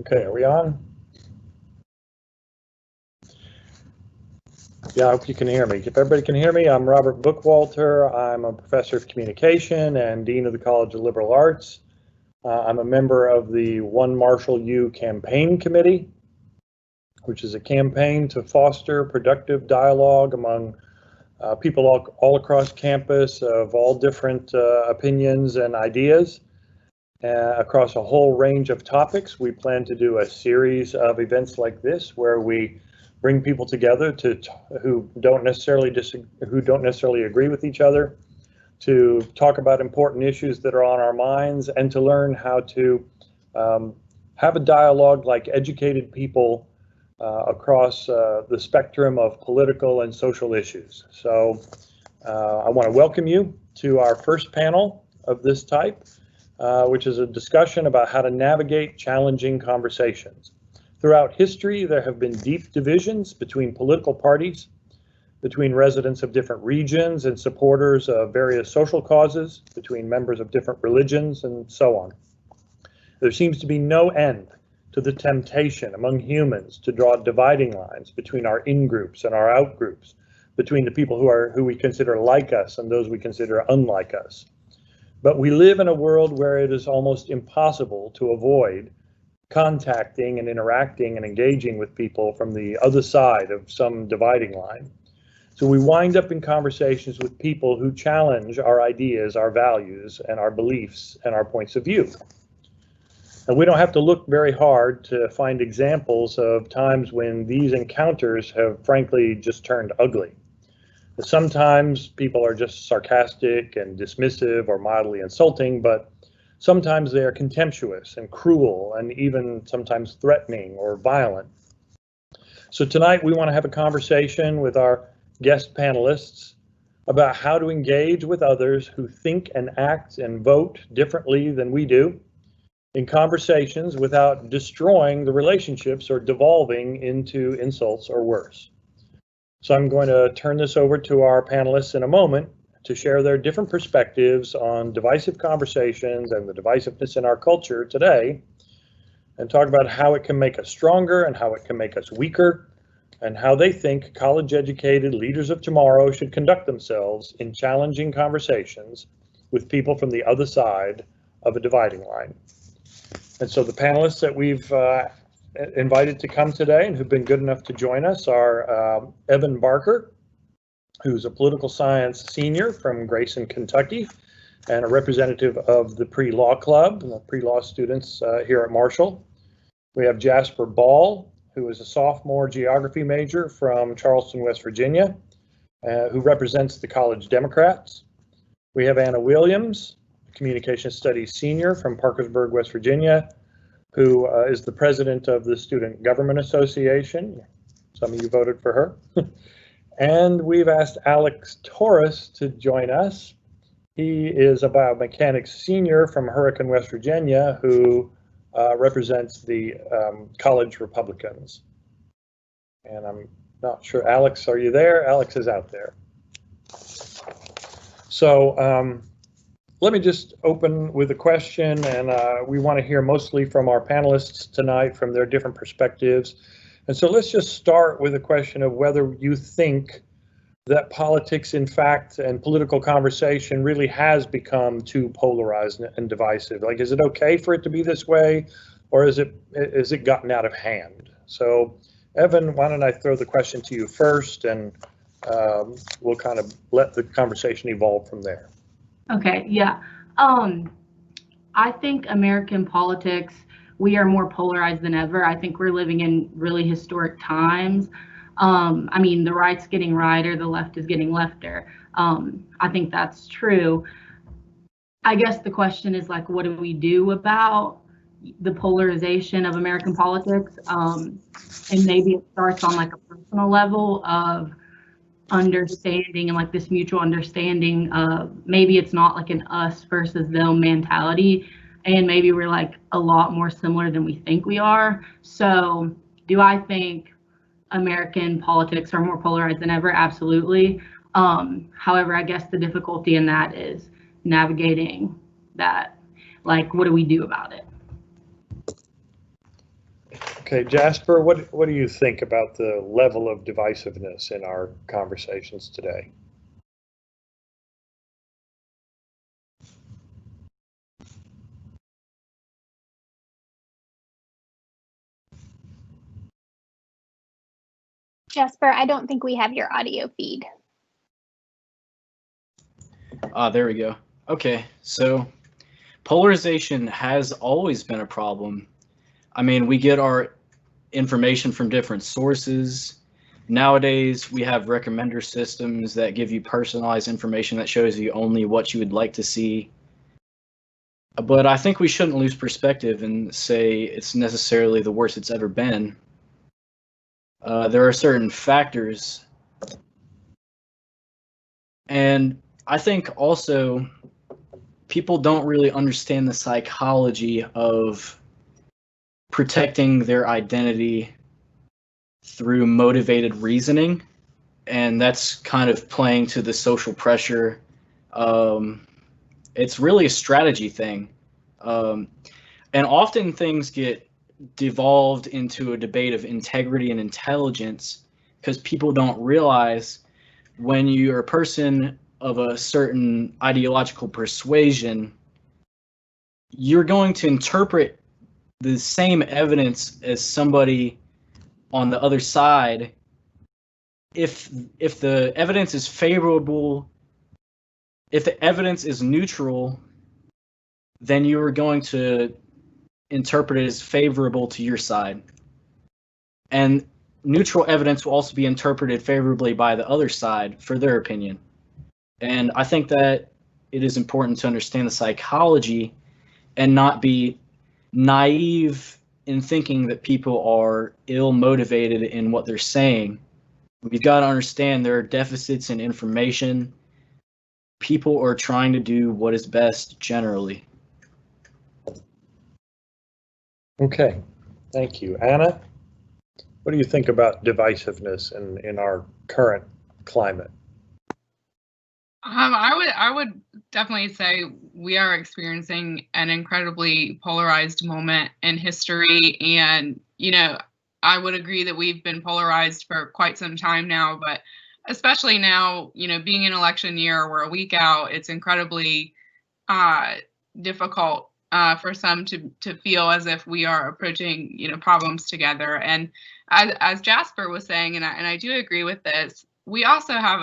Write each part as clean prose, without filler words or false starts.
Okay, are we on? Yeah, I hope you can hear me. If everybody can hear me, I'm Robert Bookwalter. I'm a professor of communication and dean of the College of Liberal Arts. I'm a member of the One Marshall U campaign committee, which is a campaign to foster productive dialogue among people all across campus of all different opinions and ideas. Across a whole range of topics. We plan to do a series of events like this where we bring people together who don't necessarily agree with each other, to talk about important issues that are on our minds, and to learn how to have a dialogue like educated people across the spectrum of political and social issues. So I want to welcome you to our first panel of this type. Which is a discussion about how to navigate challenging conversations. Throughout history, there have been deep divisions between political parties, between residents of different regions and supporters of various social causes, between members of different religions, and so on. There seems to be no end to the temptation among humans to draw dividing lines between our in-groups and our out-groups, between the people who we consider like us and those we consider unlike us. But we live in a world where it is almost impossible to avoid contacting and interacting and engaging with people from the other side of some dividing line. So we wind up in conversations with people who challenge our ideas, our values, and our beliefs and our points of view. And we don't have to look very hard to find examples of times when these encounters have frankly just turned ugly. Sometimes people are just sarcastic and dismissive or mildly insulting, but sometimes they are contemptuous and cruel and even sometimes threatening or violent. So tonight we want to have a conversation with our guest panelists about how to engage with others who think and act and vote differently than we do in conversations without destroying the relationships or devolving into insults or worse. So I'm going to turn this over to our panelists in a moment to share their different perspectives on divisive conversations and the divisiveness in our culture today, and talk about how it can make us stronger and how it can make us weaker, and how they think college-educated leaders of tomorrow should conduct themselves in challenging conversations with people from the other side of a dividing line. And so the panelists that we've invited to come today and who've been good enough to join us are Evan Barker, who's a political science senior from Grayson, Kentucky, and a representative of the Pre-Law Club and the pre-law students here at Marshall. We have Jasper Ball, who is a sophomore geography major from Charleston, West Virginia, who represents the College Democrats. We have Anna Williams, a communication studies senior from Parkersburg, West Virginia, who is the president of the Student Government Association. Some of you voted for her. And we've asked Alex Torres to join us. He is a biomechanics senior from Hurricane, West Virginia, who represents the college Republicans. And I'm not sure, Alex, are you there? Alex is out there. So let me just open with a question, and we want to hear mostly from our panelists tonight from their different perspectives. And so let's just start with a question of whether you think that politics, in fact, and political conversation really has become too polarized and divisive. Like, is it okay for it to be this way, or is it gotten out of hand? So, Evan, why don't I throw the question to you first, and we'll kind of let the conversation evolve from there. Okay, yeah. I think American politics, we are more polarized than ever. I think we're living in really historic times. I mean, the right's getting righter, the left is getting lefter. I think that's true. I guess the question is, like, what do we do about the polarization of American politics? And maybe it starts on like a personal level of understanding and like this mutual understanding of maybe it's not like an us versus them mentality, and maybe we're like a lot more similar than we think we are. So do I think American politics are more polarized than ever? Absolutely. However, I guess the difficulty in that is navigating that. Like, what do we do about it? Okay, Jasper, what do you think about the level of divisiveness in our conversations today? Jasper, I don't think we have your audio feed. There we go. Okay, so polarization has always been a problem. I mean, we get our information from different sources. Nowadays, we have recommender systems that give you personalized information that shows you only what you would like to see. But I think we shouldn't lose perspective and say it's necessarily the worst it's ever been. There are certain factors. And I think also people don't really understand the psychology of protecting their identity through motivated reasoning, and that's kind of playing to the social pressure. It's really a strategy thing, and often things get devolved into a debate of integrity and intelligence because people don't realize when you're a person of a certain ideological persuasion, you're going to interpret the same evidence as somebody on the other side. If the evidence is favorable, if the evidence is neutral, then you are going to interpret it as favorable to your side. And neutral evidence will also be interpreted favorably by the other side for their opinion. And I think that it is important to understand the psychology and not be naive in thinking that people are ill-motivated in what they're saying. We've got to understand there are deficits in information. People are trying to do what is best generally. Okay, thank you. Anna, what do you think about divisiveness in our current climate? I would definitely say we are experiencing an incredibly polarized moment in history, and I would agree that we've been polarized for quite some time now, but especially now, being an election year, we're a week out, it's incredibly difficult for some to feel as if we are approaching problems together. And as Jasper was saying, and I do agree with this, we also have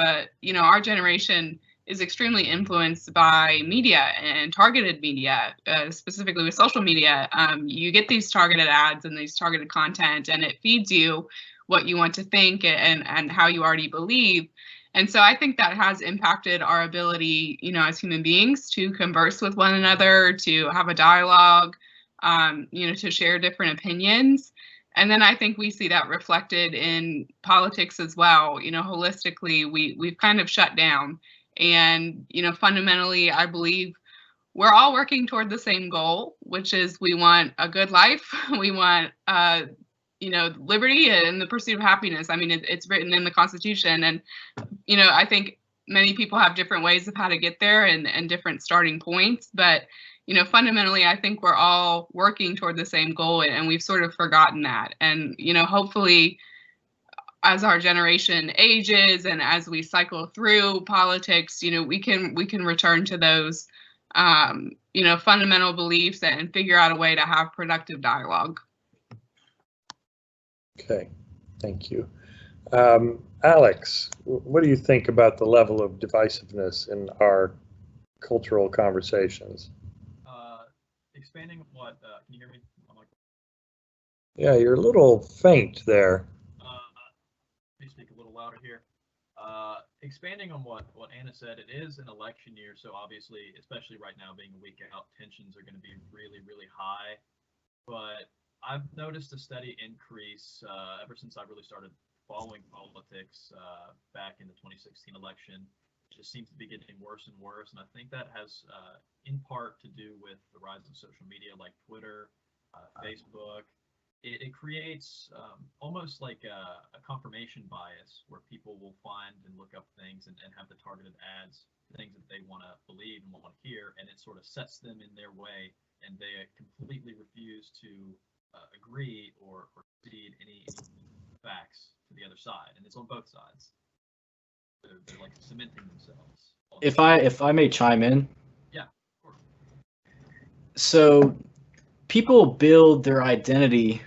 our generation is extremely influenced by media and targeted media, specifically with social media. You get these targeted ads and these targeted content, and it feeds you what you want to think and how you already believe. And so I think that has impacted our ability, as human beings to converse with one another, to have a dialogue, to share different opinions. And then I think we see that reflected in politics as well. Holistically, we've kind of shut down. And, fundamentally, I believe we're all working toward the same goal, which is we want a good life. We want, liberty and the pursuit of happiness. I mean, it's written in the Constitution. And, I think many people have different ways of how to get there and different starting points. But, fundamentally, I think we're all working toward the same goal, and we've sort of forgotten that. And, hopefully, as our generation ages and as we cycle through politics, we can return to those, fundamental beliefs and figure out a way to have productive dialogue. Okay, thank you. Alex, what do you think about the level of divisiveness in our cultural conversations? Expanding on what, can you hear me? Yeah, you're a little faint there. Let me speak a little louder here. Expanding on what Anna said, it is an election year, so obviously, especially right now being a week out, tensions are going to be really, really high. But I've noticed a steady increase ever since I really started following politics back in the 2016 election. It just seems to be getting worse and worse, and I think that has in part to do with the rise of social media like Twitter, Facebook. It creates almost like a confirmation bias where people will find and look up things and have the targeted ads, things that they want to believe and want to hear, and it sort of sets them in their way, and they completely refuse to agree or or concede any facts to the other side, and it's on both sides. They're like cementing themselves. If I may chime in. Yeah, of course. So people build their identity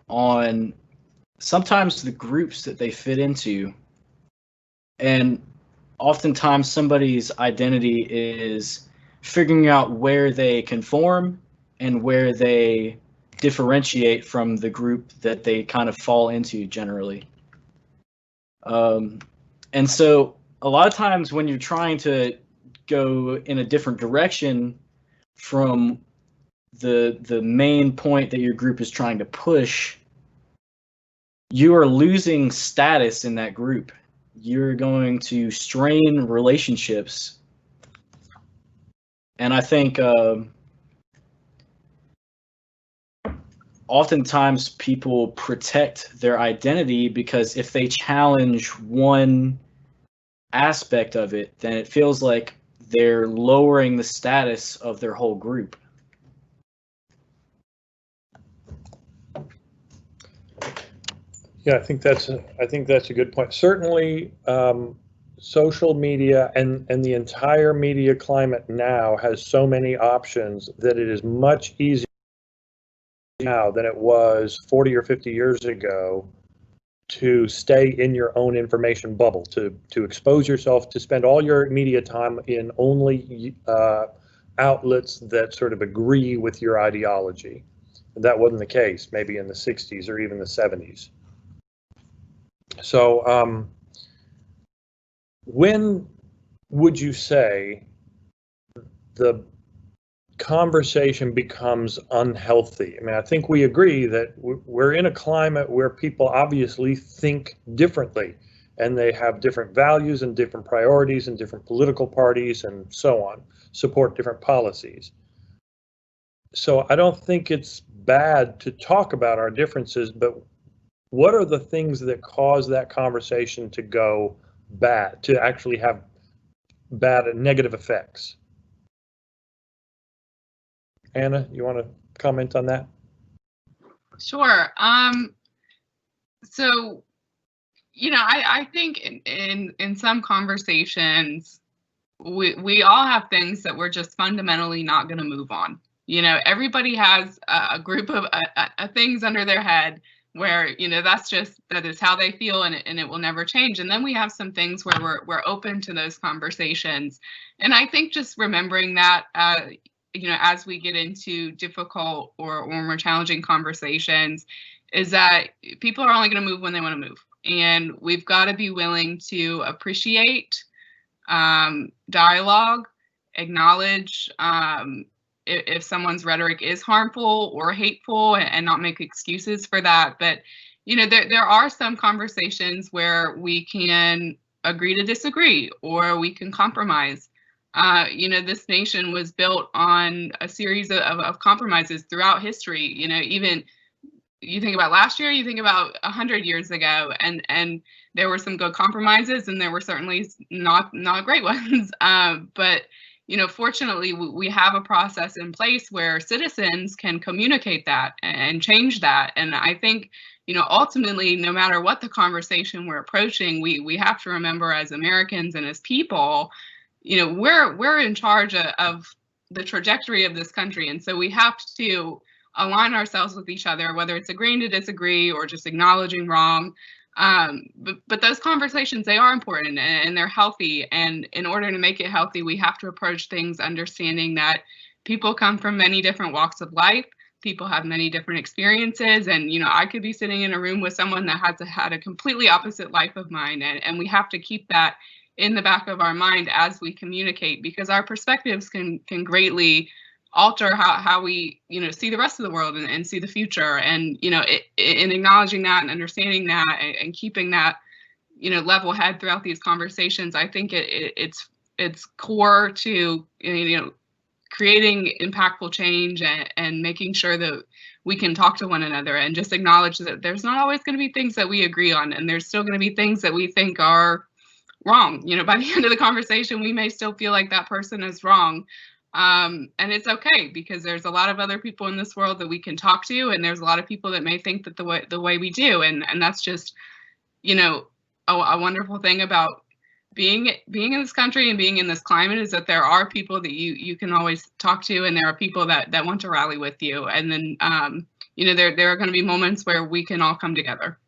on sometimes the groups that they fit into, and oftentimes somebody's identity is figuring out where they conform and where they differentiate from the group that they kind of fall into generally. And so a lot of times when you're trying to go in a different direction from the main point that your group is trying to push, you are losing status in that group. You're going to strain relationships. And I think oftentimes people protect their identity because if they challenge one aspect of it, then it feels like they're lowering the status of their whole group. Yeah, I think that's a good point. Certainly, social media and the entire media climate now has so many options that it is much easier now than it was 40 or 50 years ago to stay in your own information bubble, to expose yourself, to spend all your media time in only outlets that sort of agree with your ideology. That wasn't the case maybe in the 60s or even the 70s. So when would you say the conversation becomes unhealthy? I mean, I think we agree that we're in a climate where people obviously think differently, and they have different values and different priorities and different political parties and so on, support different policies. So I don't think it's bad to talk about our differences, but what are the things that cause that conversation to go bad, to actually have bad and negative effects? Anna, you want to comment on that? Sure. So, you know, I think in some conversations, we all have things that we're just fundamentally not going to move on. You know, everybody has a group of things under their head where, you know, that is how they feel, and it will never change. And then we have some things where we're open to those conversations. And I think just remembering that, you know, as we get into difficult or more challenging conversations, is that people are only going to move when they want to move. And we've got to be willing to appreciate dialogue, acknowledge if someone's rhetoric is harmful or hateful, and not make excuses for that. But, you know, there are some conversations where we can agree to disagree, or we can compromise. You know, this nation was built on a series of compromises throughout history. You know, even you think about last year, you think about 100 years ago, and there were some good compromises, and there were certainly not great ones. But, you know, fortunately, we have a process in place where citizens can communicate that and change that. And I think, you know, ultimately, no matter what the conversation we're approaching, we have to remember as Americans and as people, you know, we're in charge of the trajectory of this country. And so we have to align ourselves with each other, whether it's agreeing to disagree or just acknowledging wrong. But those conversations, they are important and they're healthy. And in order to make it healthy, we have to approach things understanding that people come from many different walks of life. People have many different experiences. And, you know, I could be sitting in a room with someone that has had a completely opposite life of mine. And we have to keep that in the back of our mind as we communicate, because our perspectives can greatly alter how we, you know, see the rest of the world and see the future. And, you know, in acknowledging that and understanding that and keeping that, you know, level head throughout these conversations, I think it's core to, you know, creating impactful change and making sure that we can talk to one another and just acknowledge that there's not always going to be things that we agree on, and there's still going to be things that we think are wrong. You know, by the end of the conversation, we may still feel like that person is wrong. And it's okay, because there's a lot of other people in this world that we can talk to, and there's a lot of people that may think that the way we do, and that's just, you know, a wonderful thing about being in this country and being in this climate, is that there are people that you can always talk to, and there are people that want to rally with you, and then you know, there are going to be moments where we can all come together.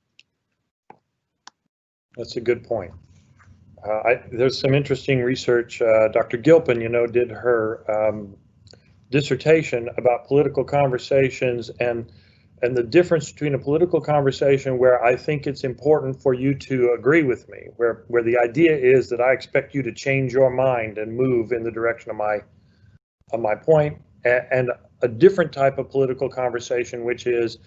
That's a good point. There's some interesting research. Dr. Gilpin, you know, did her dissertation about political conversations and the difference between a political conversation where I think it's important for you to agree with me, where the idea is that I expect you to change your mind and move in the direction of my point, and a different type of political conversation, which is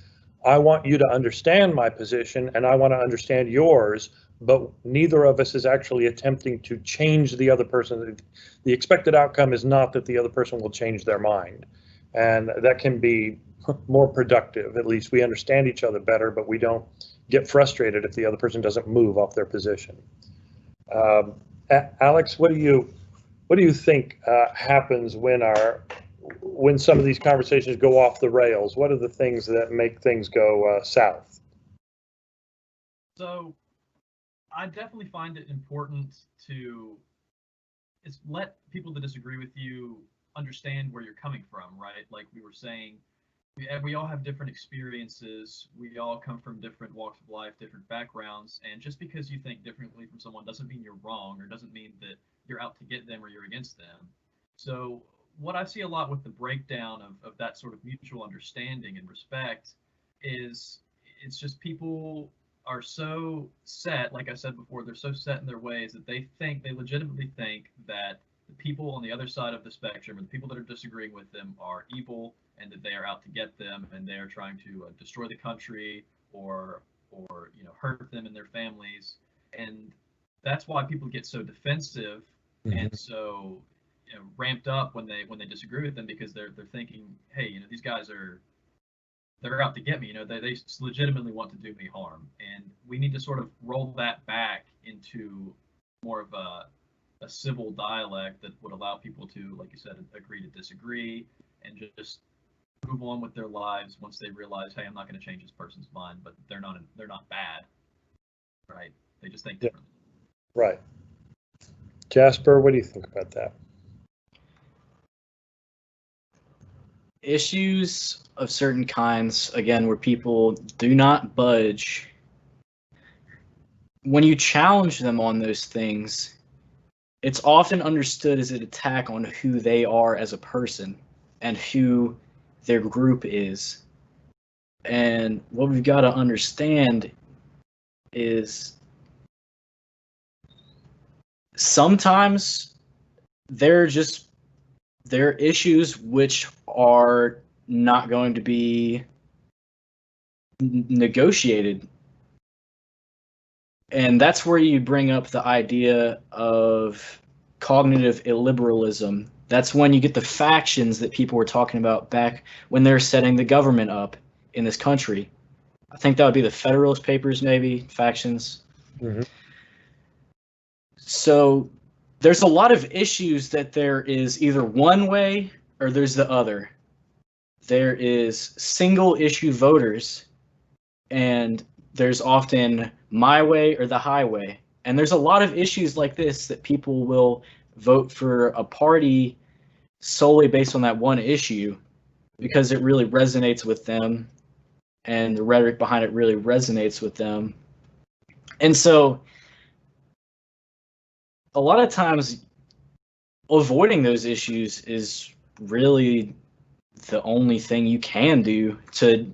I want you to understand my position and I want to understand yours, but neither of us is actually attempting to change the other person. The expected outcome is not that the other person will change their mind, and that can be more productive. At least we understand each other better, but we don't get frustrated if the other person doesn't move off their position. Alex, what do you think happens when some of these conversations go off the rails? What are the things that make things go south? So I definitely find it important to let people that disagree with you understand where you're coming from, right? Like we were saying, we all have different experiences. We all come from different walks of life, different backgrounds. And just because you think differently from someone doesn't mean you're wrong, or doesn't mean that you're out to get them or you're against them. So what I see a lot with the breakdown of that sort of mutual understanding and respect is it's just people are so set, like I said before, they're so set in their ways that they legitimately think that the people on the other side of the spectrum, and the people that are disagreeing with them, are evil, and that they are out to get them, and they are trying to destroy the country or you know, hurt them and their families. And that's why people get so defensive and so, you know, ramped up when they disagree with them, because they're thinking, hey, you know, these guys they're out to get me. You know, they legitimately want to do me harm. And we need to sort of roll that back into more of a civil dialect that would allow people to, like you said, agree to disagree and just move on with their lives once they realize, hey, I'm not going to change this person's mind, but they're not bad, right? They just think differently. Right. Jasper, what do you think about that? Issues of certain kinds, again, where people do not budge, when you challenge them on those things, it's often understood as an attack on who they are as a person and who their group is. And what we've got to understand is sometimes there are issues which are not going to be negotiated. And that's where you bring up the idea of cognitive illiberalism. That's when you get the factions that people were talking about back when they're setting the government up in this country. I think that would be the Federalist Papers, maybe, factions. Mm-hmm. So there's a lot of issues that there is either one way or there's the other. There is single issue voters, and there's often my way or the highway. And there's a lot of issues like this that people will vote for a party solely based on that one issue because it really resonates with them and the rhetoric behind it really resonates with them. And so a lot of times avoiding those issues is really the only thing you can do to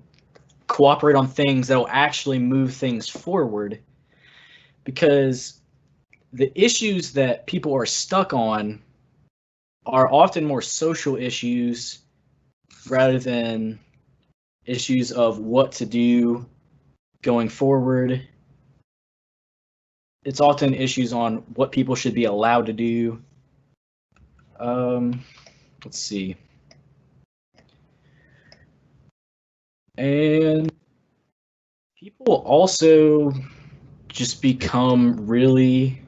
cooperate on things that will actually move things forward, because the issues that people are stuck on are often more social issues rather than issues of what to do going forward. It's often issues on what people should be allowed to do. Let's see. And people also just become really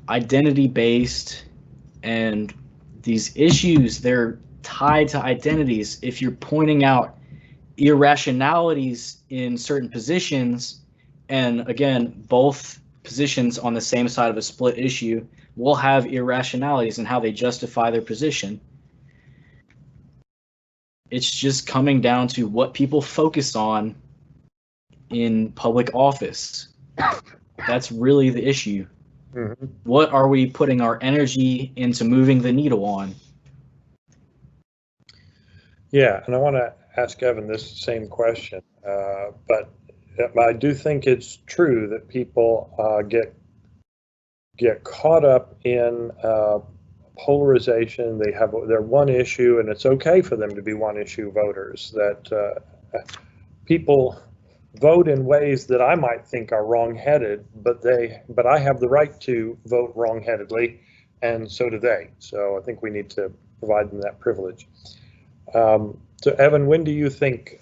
identity-based, and these issues, they're tied to identities. If you're pointing out irrationalities in certain positions, and again, both positions on the same side of a split issue will have irrationalities in how they justify their position. It's just coming down to what people focus on in public office. That's really the issue. Mm-hmm. What are we putting our energy into moving the needle on? Yeah, and I want to ask Evan this same question, but I do think it's true that people get caught up in polarization. They're one issue, and it's okay for them to be one issue voters. That people vote in ways that I might think are wrong-headed, but I have the right to vote wrong-headedly, and so do they. So I think we need to provide them that privilege. So Evan, when do you think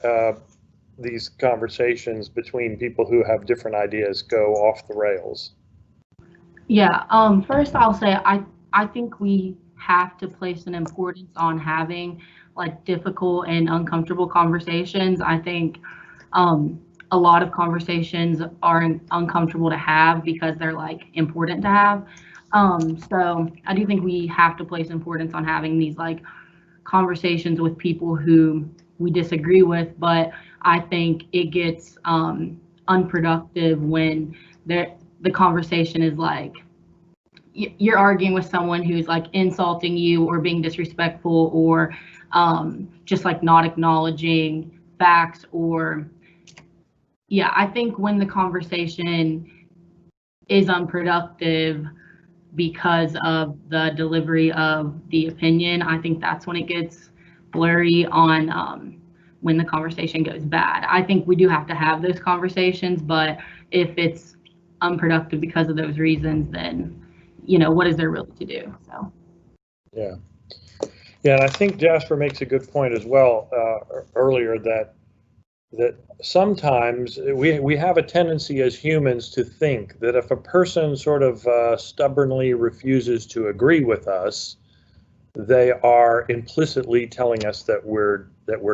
these conversations between people who have different ideas go off the rails? Yeah, first I'll say I think we have to place an importance on having like difficult and uncomfortable conversations. I think a lot of conversations are uncomfortable to have because they're like important to have. So I do think we have to place importance on having these like conversations with people who we disagree with, but I think it gets unproductive when the conversation is like you're arguing with someone who's like insulting you or being disrespectful or just like not acknowledging facts. Or yeah, I think when the conversation is unproductive because of the delivery of the opinion, I think that's when it gets blurry on when the conversation goes bad. I think we do have to have those conversations, but if it's unproductive because of those reasons, then what is there really to do? So yeah, and I think Jasper makes a good point as well earlier that sometimes we have a tendency as humans to think that if a person sort of stubbornly refuses to agree with us, they are implicitly telling us that we're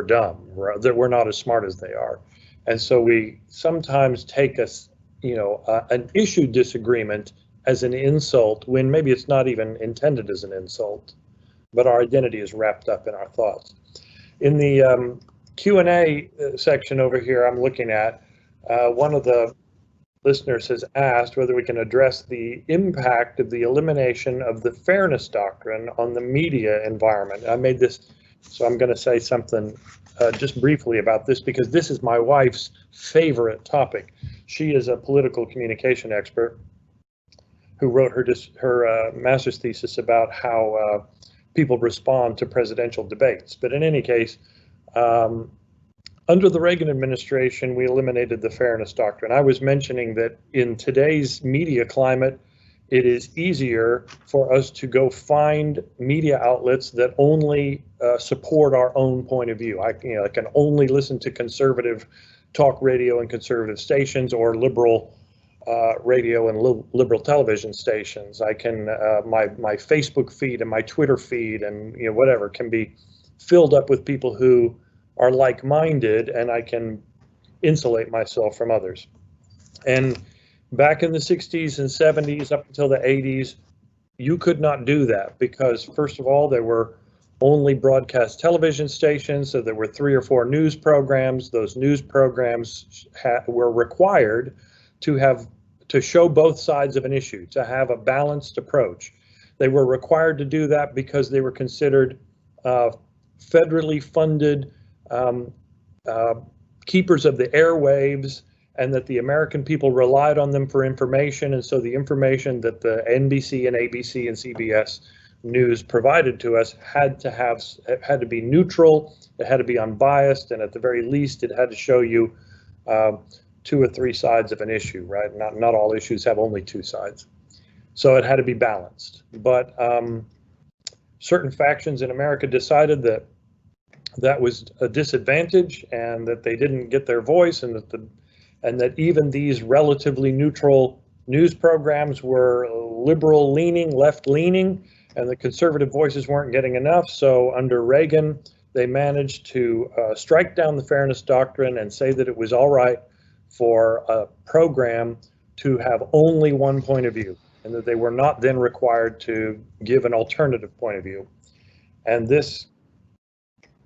dumb, that we're not as smart as they are, and so we sometimes take an issue disagreement as an insult when maybe it's not even intended as an insult, but our identity is wrapped up in our thoughts. In the Q&A section over here I'm looking at, one of the listeners has asked whether we can address the impact of the elimination of the fairness doctrine on the media environment. I made this, so I'm going to say something just briefly about this because this is my wife's favorite topic. She is a political communication expert who wrote her master's thesis about how people respond to presidential debates. But in any case, under the Reagan administration, we eliminated the fairness doctrine. I was mentioning that in today's media climate, it is easier for us to go find media outlets that only support our own point of view. I can only listen to conservative talk radio and conservative stations, or liberal radio and liberal television stations. I can my Facebook feed and my Twitter feed and whatever can be filled up with people who are like-minded, and I can insulate myself from others. And back in the 60s and 70s up until the 80s, you could not do that because, first of all, there were only broadcast television stations, so there were 3 or 4 news programs. Those news programs were required to show both sides of an issue, to have a balanced approach. They were required to do that because they were considered federally funded keepers of the airwaves, and that the American people relied on them for information. And so the information that the NBC and ABC and CBS News provided to us had to be neutral, it had to be unbiased, and at the very least it had to show you 2 or 3 sides of an issue, right? Not all issues have only 2 sides. So it had to be balanced. But certain factions in America decided that was a disadvantage, and that they didn't get their voice, and that even these relatively neutral news programs were liberal leaning, left leaning, and the conservative voices weren't getting enough. So under Reagan, they managed to strike down the fairness doctrine and say that it was all right for a program to have only one point of view, and that they were not then required to give an alternative point of view. And this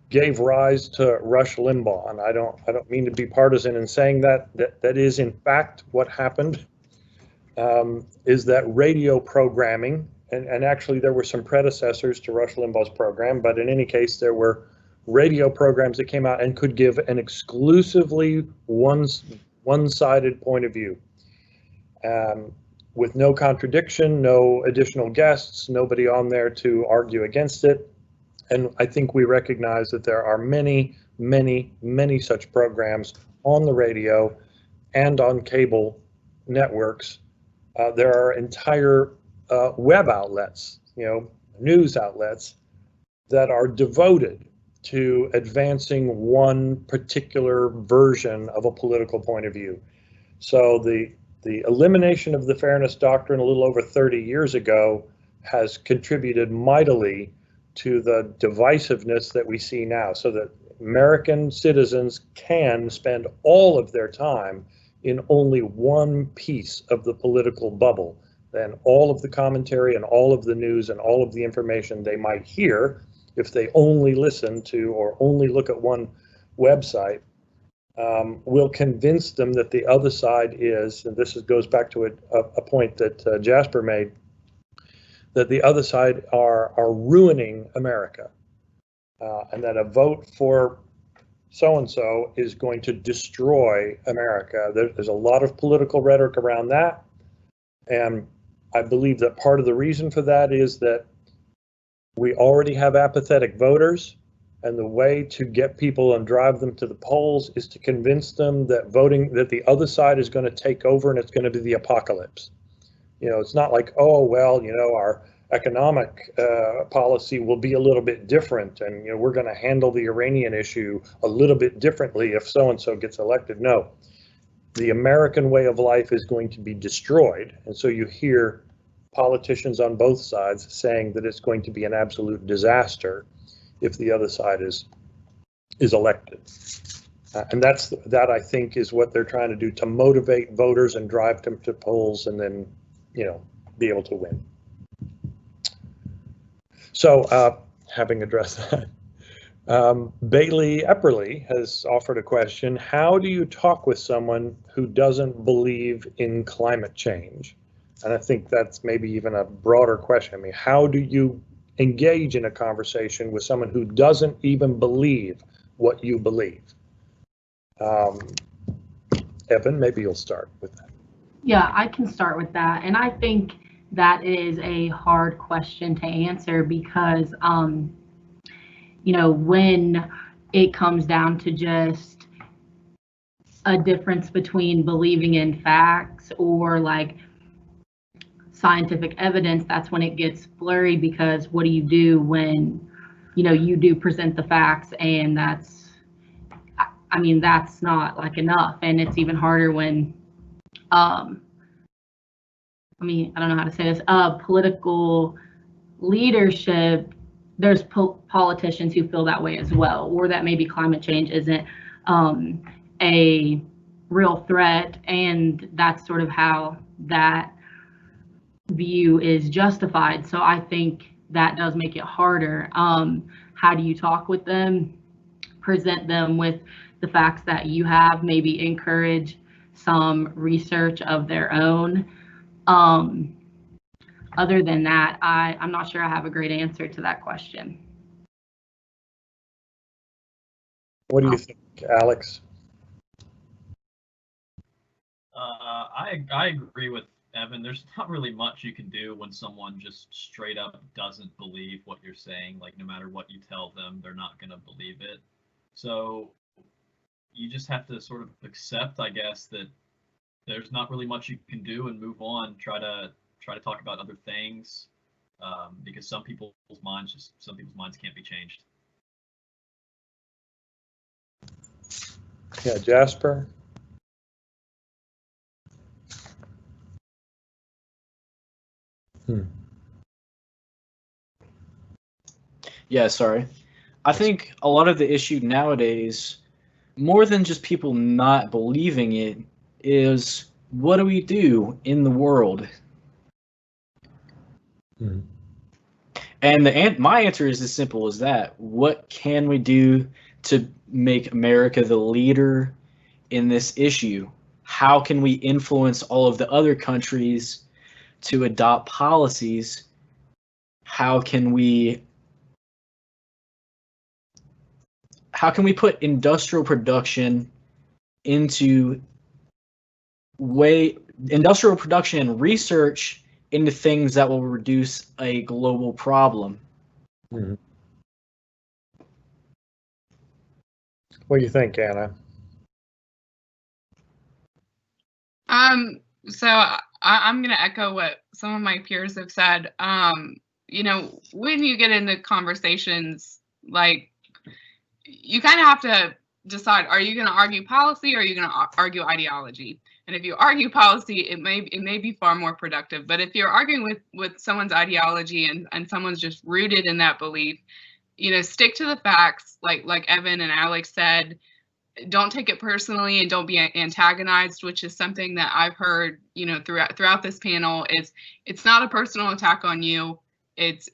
gave rise to Rush Limbaugh. And I don't mean to be partisan in saying that is in fact what happened. Is that radio programming, and actually there were some predecessors to Rush Limbaugh's program, but in any case there were radio programs that came out and could give an exclusively one-sided point of view, with no contradiction, no additional guests, nobody on there to argue against it. And I think we recognize that there are many, many, many such programs on the radio and on cable networks. There are entire web outlets, news outlets that are devoted to advancing one particular version of a political point of view. So the elimination of the fairness doctrine a little over 30 years ago has contributed mightily to the divisiveness that we see now, so that American citizens can spend all of their time in only one piece of the political bubble. Then all of the commentary and all of the news and all of the information they might hear, if they only listen to or only look at one website, will convince them that the other side is, and this goes back to a point that Jasper made, that the other side are ruining America, and that a vote for so-and-so is going to destroy America. There's a lot of political rhetoric around that, and I believe that part of the reason for that is that we already have apathetic voters, and the way to get people and drive them to the polls is to convince them that that the other side is going to take over and it's going to be the apocalypse. It's not like, oh, well, our economic policy will be a little bit different, and we're going to handle the Iranian issue a little bit differently if so-and-so gets elected. No, the American way of life is going to be destroyed, and so you hear politicians on both sides saying that it's going to be an absolute disaster if the other side is elected. And that I think is what they're trying to do, to motivate voters and drive them to polls and then, be able to win. So having addressed that, Bailey Epperly has offered a question. How do you talk with someone who doesn't believe in climate change? And I think that's maybe even a broader question. I mean, how do you engage in a conversation with someone who doesn't even believe what you believe? Evan, maybe you'll start with that. Yeah, I can start with that. And I think that is a hard question to answer because, when it comes down to just a difference between believing in facts or like scientific evidence, that's when it gets blurry, because what do you do when, you do present the facts and that's not like enough. And it's even harder when, I don't know how to say this, political leadership, there's politicians who feel that way as well, or that maybe climate change isn't a real threat, and that's sort of how that view is justified. So I think that does make it harder. How do you talk with them? Present them with the facts that you have, maybe encourage some research of their own. Other than that, I'm not sure I have a great answer to that question. What do you think, Alex? I agree with Evan. There's not really much you can do when someone just straight up doesn't believe what you're saying. Like, no matter what you tell them, they're not going to believe it. So you just have to sort of accept, I guess, that there's not really much you can do and move on. Try to talk about other things, because some people's minds can't be changed. Yeah, Jasper. Yeah, sorry. I think a lot of the issue nowadays, more than just people not believing it, is what do we do in the world? And my answer is as simple as that. What can we do to make America the leader in this issue? How can we influence all of the other countries to adopt policies? How can we put industrial production and research into things that will reduce a global problem? What do you think, Anna? So I'm going to echo what some of my peers have said. You know, when you get into conversations, like, you kind of have to decide, are you going to argue policy or are you going to argue ideology? And if you argue policy, it may be far more productive. But if you're arguing with someone's ideology and someone's just rooted in that belief, you know, stick to the facts, like Evan and Alex said. Don't take it personally and don't be antagonized, which is something that I've heard, you know, throughout this panel. It's not a personal attack on you. It's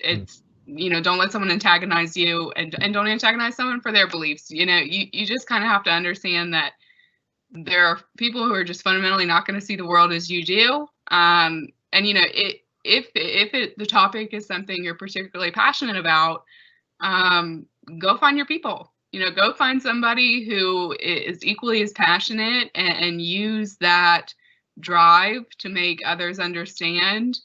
you know, don't let someone antagonize you, and don't antagonize someone for their beliefs. You know, you just kind of have to understand that there are people who are just fundamentally not going to see the world as you do. And you know, if the topic is something you're particularly passionate about, go find your people. You know, go find somebody who is equally as passionate and use that drive to make others understand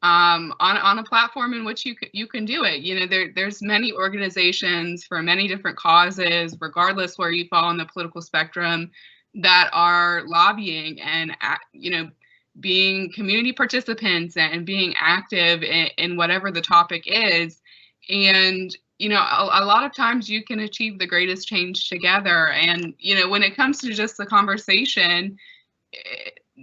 on a platform in which you can do it. You know, there's many organizations for many different causes, regardless where you fall on the political spectrum, that are lobbying and, you know, being community participants and being active in whatever the topic is. And you know, a lot of times you can achieve the greatest change together. And, you know, when it comes to just the conversation,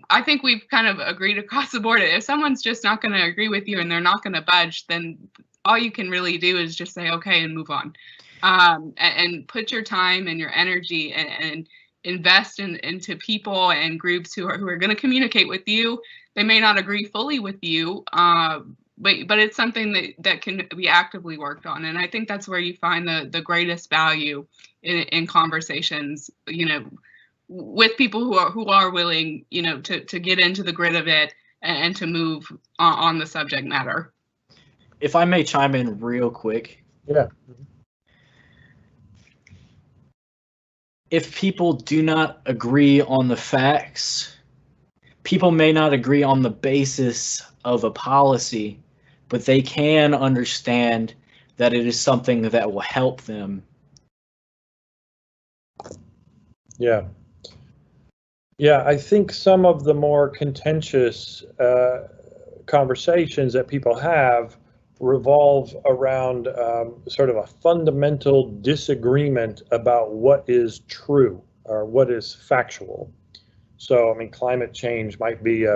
I think we've kind of agreed across the board. If someone's just not going to agree with you and they're not going to budge, then all you can really do is just say, okay, and move on. And put your time and your energy and invest into people and groups who are going to communicate with you. They may not agree fully with you, but it's something that can be actively worked on. And I think that's where you find the greatest value in conversations, you know, with people who are willing, you know, to get into the grit of it and to move on the subject matter. If I may chime in real quick. Yeah. If people do not agree on the facts, people may not agree on the basis of a policy, but they can understand that it is something that will help them. Yeah. Yeah, I think some of the more contentious conversations that people have revolve around sort of a fundamental disagreement about what is true or what is factual. So, I mean, climate change might be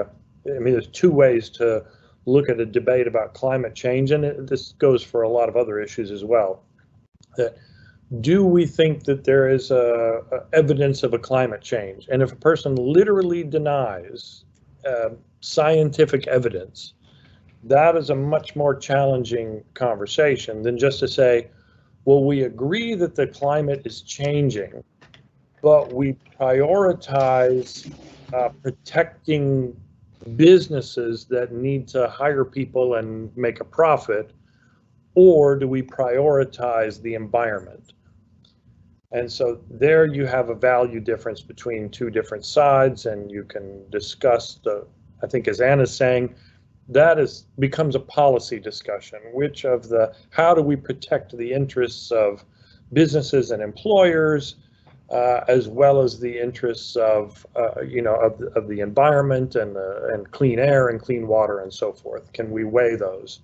there's two ways to look at a debate about climate change, and this goes for a lot of other issues as well. That do we think that there is evidence of a climate change? And if a person literally denies scientific evidence, that is a much more challenging conversation than just to say, well, we agree that the climate is changing, but we prioritize protecting businesses that need to hire people and make a profit, or do we prioritize the environment? And so there you have a value difference between two different sides, and you can discuss I think as Anna's saying, that becomes a policy discussion, how do we protect the interests of businesses and employers, as well as the interests of the environment and clean air and clean water and so forth. Can we weigh those?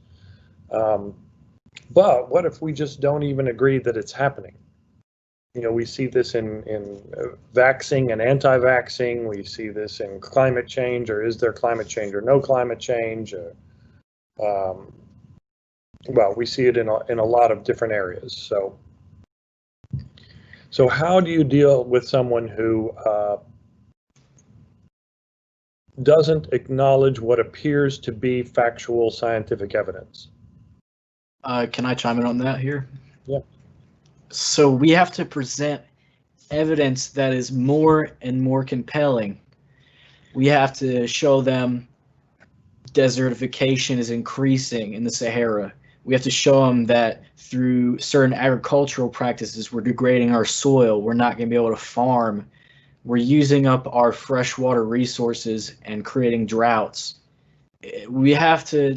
But what if we just don't even agree that it's happening? You know, we see this in vaxxing and anti-vaxxing. We see this in climate change, or is there climate change or no climate change? well, we see it in a lot of different areas. So how do you deal with someone who doesn't acknowledge what appears to be factual scientific evidence? Can I chime in on that here? Yeah. So we have to present evidence that is more and more compelling. We have to show them desertification is increasing in the Sahara. We have to show them that through certain agricultural practices, we're degrading our soil. We're not going to be able to farm. We're using up our freshwater resources and creating droughts. We have to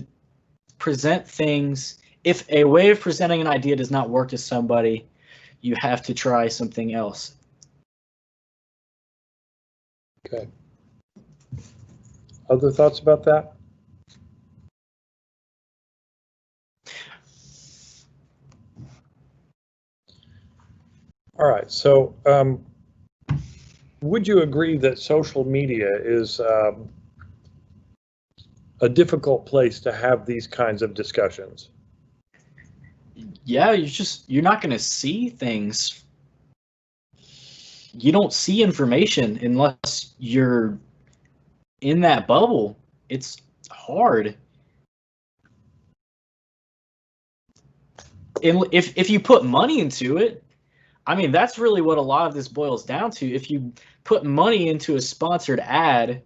present things. If a way of presenting an idea does not work to somebody, you have to try something else. Okay. Other thoughts about that? All right, so would you agree that social media is a difficult place to have these kinds of discussions? Yeah, you're not going to see things. You don't see information unless you're in that bubble. It's hard. If you put money into it, I mean, that's really what a lot of this boils down to. If you put money into a sponsored ad,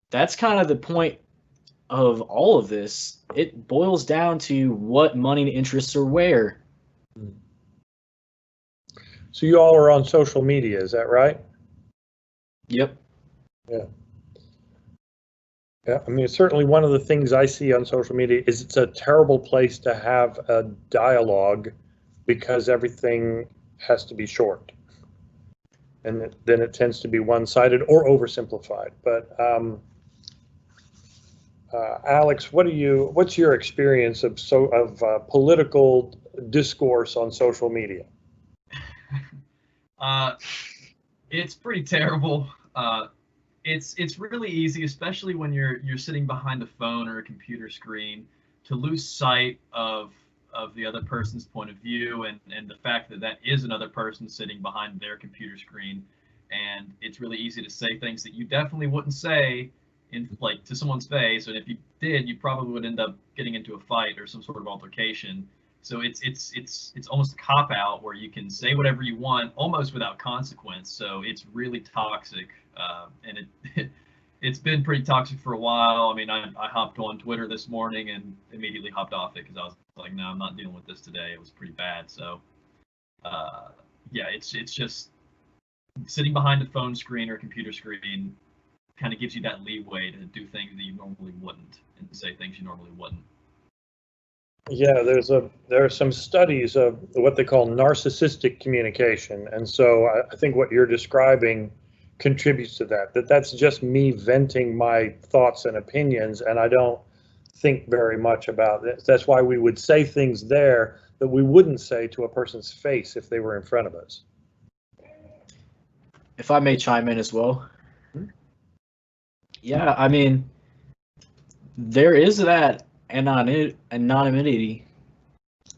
that's kind of the point of all of this. It boils down to what money interests are where. So you all are on social media, is that right? Yep. Yeah. Yeah, I mean, certainly one of the things I see on social media is it's a terrible place to have a dialogue because everything has to be short. And then it tends to be one-sided or oversimplified. But Alex, what's your experience of political discourse on social media? It's pretty terrible. It's really easy, especially when you're sitting behind a phone or a computer screen, to lose sight of the other person's point of view and the fact that that is another person sitting behind their computer screen. And it's really easy to say things that you definitely wouldn't say to someone's face, and if you did, you probably would end up getting into a fight or some sort of altercation. So it's almost a cop-out where you can say whatever you want almost without consequence. So it's really toxic, and it's been pretty toxic for a while. I mean, I hopped on Twitter this morning and immediately hopped off it because I was like, no, I'm not dealing with this today. It was pretty bad. So yeah, it's just sitting behind a phone screen or a computer screen kind of gives you that leeway to do things that you normally wouldn't and say things you normally wouldn't. Yeah, there are some studies of what they call narcissistic communication, and so I think what you're describing contributes to that. That's just me venting my thoughts and opinions, and I don't think very much about it. That's why we would say things there that we wouldn't say to a person's face if they were in front of us. If I may chime in as well. Yeah, I mean, there is that anonymity.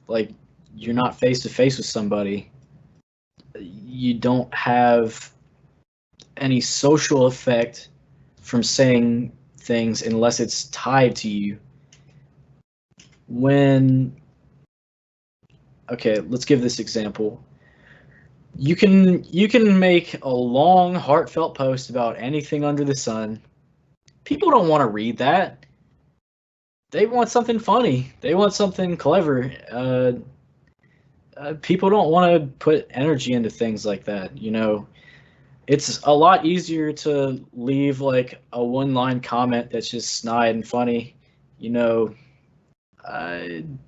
Like, you're not face to face with somebody. You don't have any social effect from saying things unless it's tied to you. Okay, let's give this example. You can make a long, heartfelt post about anything under the sun. People don't want to read that. They want something funny. They want something clever. People don't want to put energy into things like that, you know. It's a lot easier to leave like a one-line comment that's just snide and funny, you know.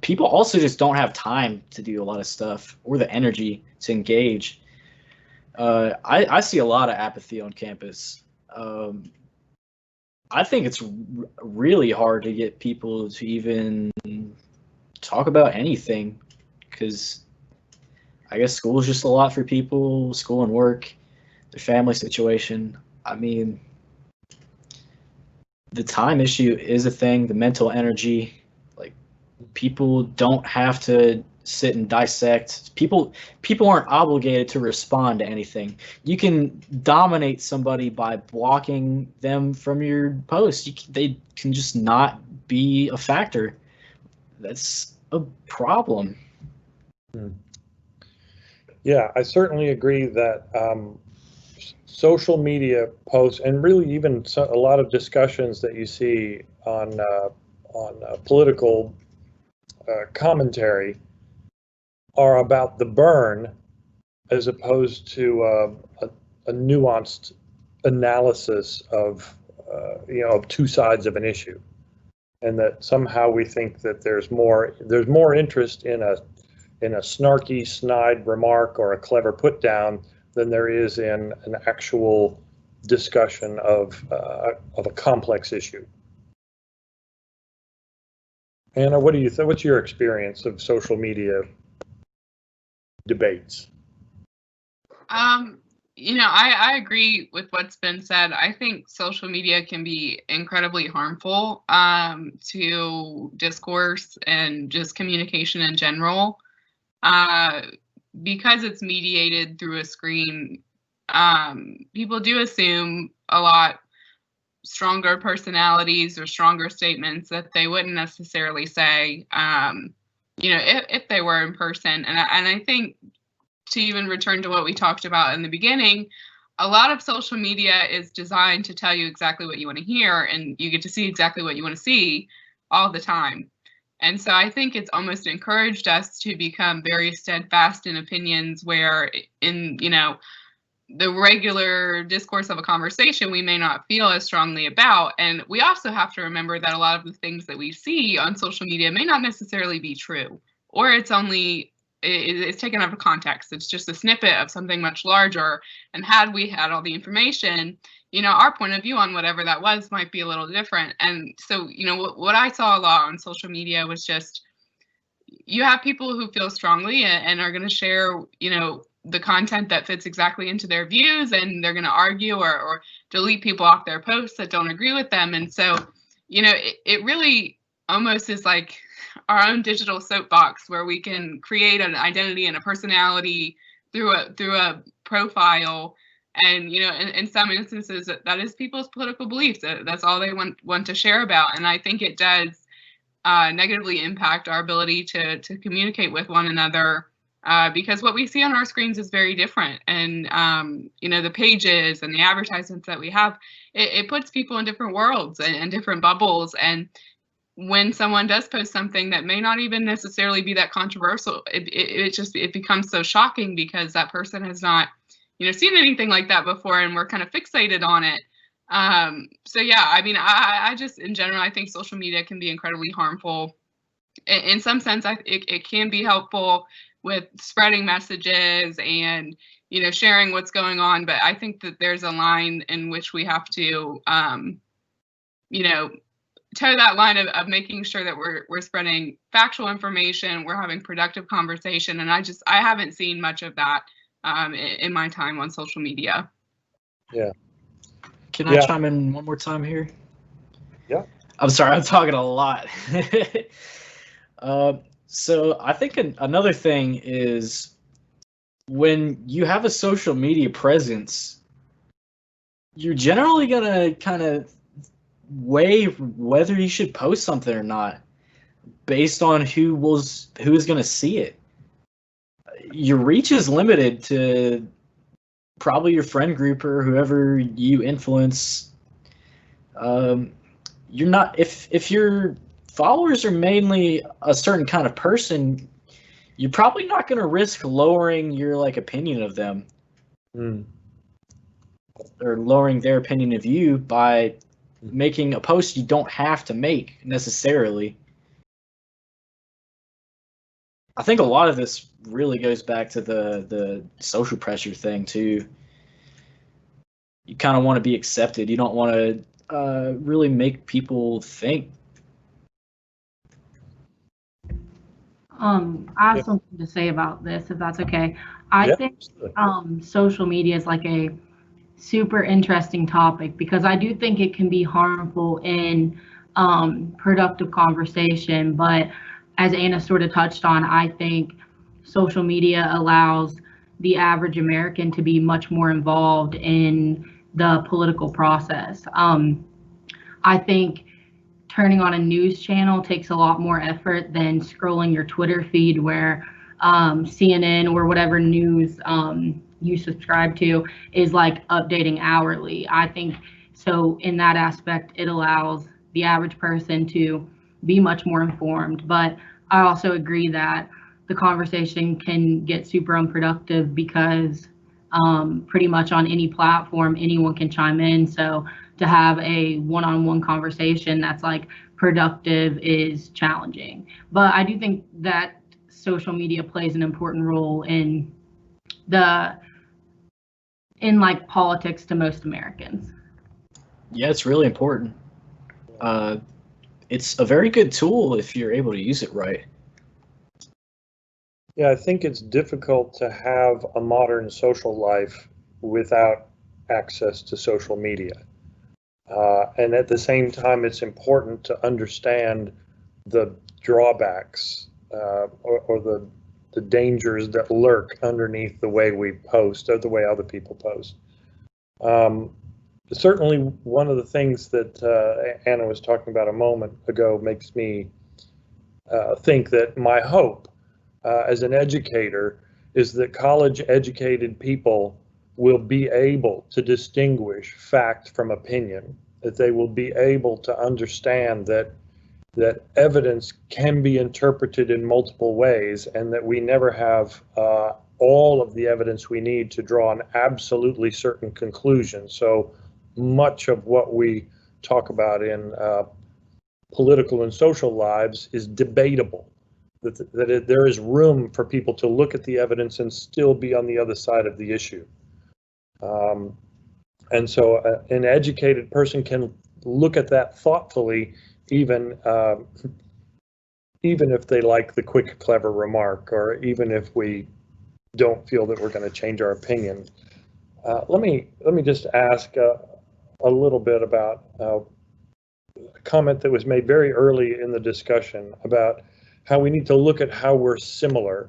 People also just don't have time to do a lot of stuff or the energy to engage. I see a lot of apathy on campus. I think it's really hard to get people to even talk about anything because I guess school is just a lot for people, school and work, their family situation. I mean, the time issue is a thing, the mental energy. Like, people don't have to sit and dissect. People aren't obligated to respond to anything. You can dominate somebody by blocking them from your post. They can just not be a factor. That's a problem. Yeah, I certainly agree that social media posts, and really even a lot of discussions that you see on political commentary, are about the burn as opposed to a nuanced analysis of of two sides of an issue, and that somehow we think that there's more interest in a snarky, snide remark or a clever put down than there is in an actual discussion of a complex issue. Anna, what do you think? What's your experience of social media debates? I agree with what's been said. I think social media can be incredibly harmful to discourse and just communication in general. Because it's mediated through a screen, people do assume a lot stronger personalities or stronger statements that they wouldn't necessarily say, if they were in person. And I think, to even return to what we talked about in the beginning, a lot of social media is designed to tell you exactly what you want to hear, and you get to see exactly what you want to see all the time. And so I think it's almost encouraged us to become very steadfast in opinions where in, the regular discourse of a conversation we may not feel as strongly about. And we also have to remember that a lot of the things that we see on social media may not necessarily be true, or it's taken out of context. It's just a snippet of something much larger. And had we had all the information, our point of view on whatever that was might be a little different. And so, what I saw a lot on social media was just, you have people who feel strongly and are going to share, the content that fits exactly into their views, and they're going to argue or delete people off their posts that don't agree with them. And so, it really almost is like our own digital soapbox where we can create an identity and a personality through a profile. And, in some instances, that is people's political beliefs. That's all they want to share about. And I think it does negatively impact our ability to communicate with one another, because what we see on our screens is very different. And, the pages and the advertisements that we have, it puts people in different worlds and different bubbles. And when someone does post something that may not even necessarily be that controversial, it becomes so shocking because that person has not, seen anything like that before, and we're kind of fixated on it. So yeah, I just, in general, I think social media can be incredibly harmful. In some sense, it can be helpful with spreading messages and, sharing what's going on. But I think that there's a line in which we have to, toe that line of making sure that we're spreading factual information, we're having productive conversation. And I haven't seen much of that in my time on social media. Yeah. Can I chime in one more time here? Yeah. I'm sorry, I'm talking a lot. So I think another thing is, when you have a social media presence, you're generally going to kind of weigh whether you should post something or not based on who is going to see it. Your reach is limited to probably your friend group or whoever you influence. You're not, if your followers are mainly a certain kind of person, you're probably not going to risk lowering your opinion of them or lowering their opinion of you by making a post you don't have to make necessarily. I think a lot of this really goes back to the social pressure thing too. You kind of want to be accepted. You don't want to really make people think. I have something to say about this, if that's okay. I think social media is like super interesting topic because I do think it can be harmful in productive conversation. But as Anna sort of touched on, I think social media allows the average American to be much more involved in the political process. I think turning on a news channel takes a lot more effort than scrolling your Twitter feed where CNN or whatever news you subscribe to is like updating hourly. I think so in that aspect, it allows the average person to be much more informed. But I also agree that the conversation can get super unproductive because pretty much on any platform, anyone can chime in. So to have a one-on-one conversation that's like productive is challenging. But I do think that social media plays an important role in like politics to most Americans. Yeah, it's really important. It's a very good tool if you're able to use it right. Yeah, I think it's difficult to have a modern social life without access to social media. And at the same time, it's important to understand the drawbacks or the dangers that lurk underneath the way we post or the way other people post. Certainly, one of the things that Anna was talking about a moment ago makes me think that my hope as an educator is that college-educated people will be able to distinguish fact from opinion, that they will be able to understand that evidence can be interpreted in multiple ways and that we never have all of the evidence we need to draw an absolutely certain conclusion. So much of what we talk about in political and social lives is debatable, there is room for people to look at the evidence and still be on the other side of the issue. And so an educated person can look at that thoughtfully, even if they like the quick, clever remark, or even if we don't feel that we're going to change our opinion. Let me just ask a little bit about a comment that was made very early in the discussion about how we need to look at how we're similar,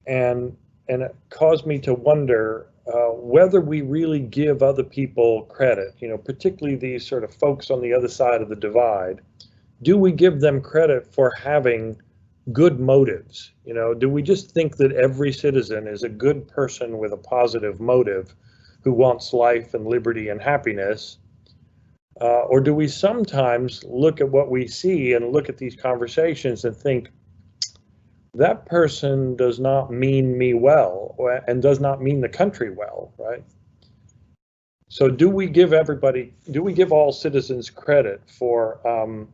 and it caused me to wonder whether we really give other people credit, particularly these sort of folks on the other side of the divide. Do we give them credit for having good motives? Do we just think that every citizen is a good person with a positive motive who wants life and liberty and happiness? Or do we sometimes look at what we see and look at these conversations and think, that person does not mean me well and does not mean the country well, right? So do we give all citizens credit for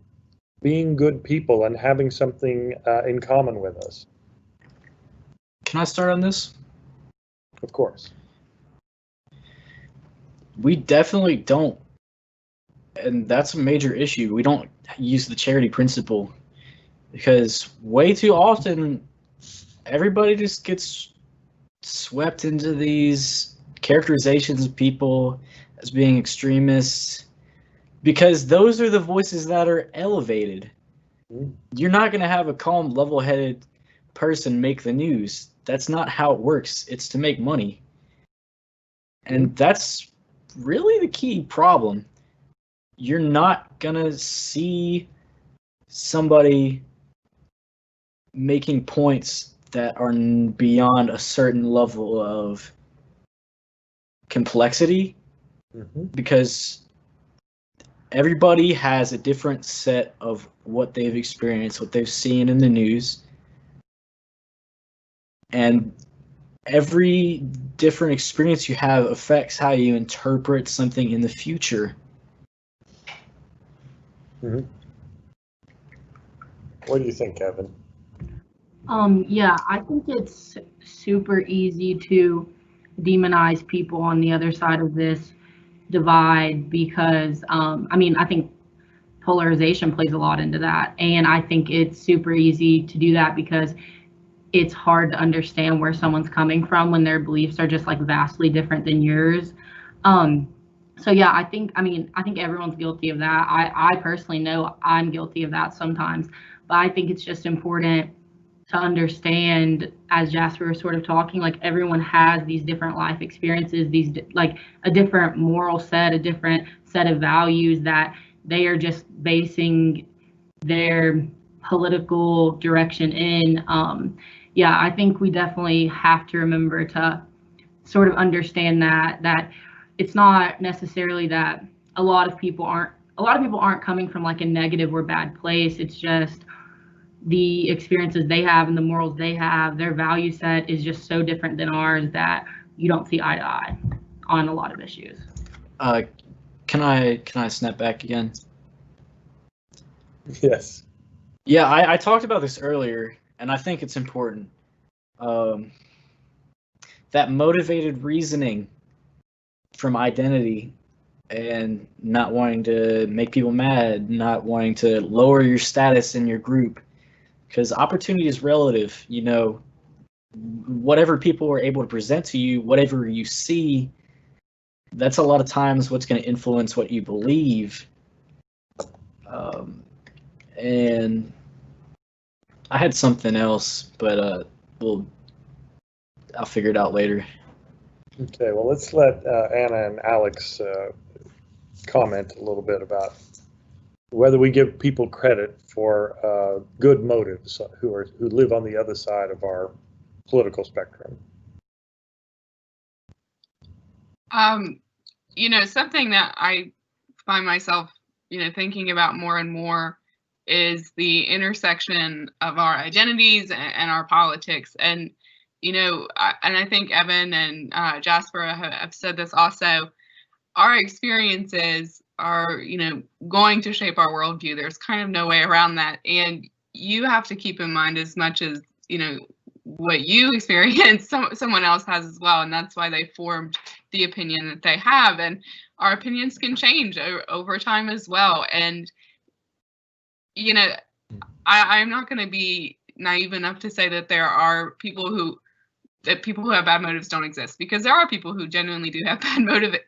being good people and having something in common with us? Can I start on this? Of course. We definitely don't. And that's a major issue. We don't use the charity principle because way too often everybody just gets swept into these characterizations of people as being extremists because those are the voices that are elevated. You're not going to have a calm, level-headed person make the news. That's not how it works. It's to make money. And that's really the key problem. You're not going to see somebody making points that are beyond a certain level of complexity because everybody has a different set of what they've experienced, what they've seen in the news, and every different experience you have affects how you interpret something in the future. What do you think, Kevin? Yeah, I think it's super easy to demonize people on the other side of this divide because, I think polarization plays a lot into that. And I think it's super easy to do that because it's hard to understand where someone's coming from when their beliefs are just like vastly different than yours. So yeah, I think everyone's guilty of that. I personally know I'm guilty of that sometimes, but I think it's just important to understand, as Jasper was sort of talking, like everyone has these different life experiences, like a different moral set, a different set of values that they are just basing their political direction in. Yeah, I think we definitely have to remember to sort of understand that it's not necessarily that a lot of people aren't coming from like a negative or bad place. It's just the experiences they have and the morals they have, their value set is just so different than ours that you don't see eye to eye on a lot of issues. Can I snap back again? Yes. Yeah, I talked about this earlier, and I think it's important. That motivated reasoning from identity and not wanting to make people mad, not wanting to lower your status in your group, because opportunity is relative. You know, whatever people are able to present to you, whatever you see, that's a lot of times what's going to influence what you believe. And I had something else, but I'll figure it out later. Okay, well, let's let Anna and Alex comment a little bit about whether we give people credit for good motives who live on the other side of our political spectrum. Something that I find myself, thinking about more and more is the intersection of our identities and our politics. And, I think Evan and Jasper have said this also, our experiences are, going to shape our worldview. There's kind of no way around that. And you have to keep in mind as much as, what you experience, someone else has as well. And that's why they formed the opinion that they have. And our opinions can change over time as well. And, I'm not going to be naive enough to say that there are people who have bad motives don't exist, because there are people who genuinely do have bad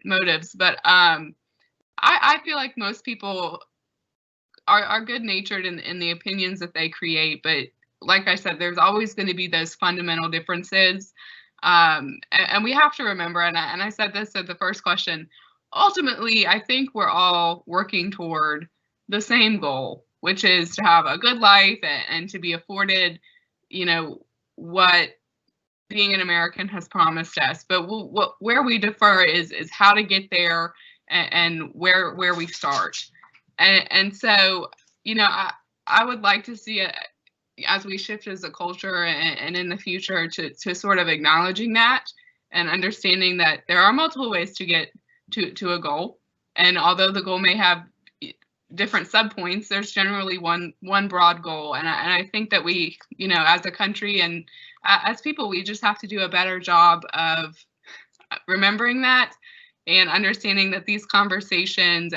motives. But I feel like most people are good-natured in the opinions that they create. But like I said, there's always going to be those fundamental differences. And we have to remember, and I said this at the first question, ultimately, I think we're all working toward the same goal, which is to have a good life and to be afforded, what being an American has promised us. But where we differ is how to get there and where we start. And so, I would like to see it as we shift as a culture and in the future to sort of acknowledging that and understanding that there are multiple ways to get to a goal. And although the goal may have different subpoints, there's generally one broad goal. And I think that we, as a country and as people, we just have to do a better job of remembering that and understanding that these conversations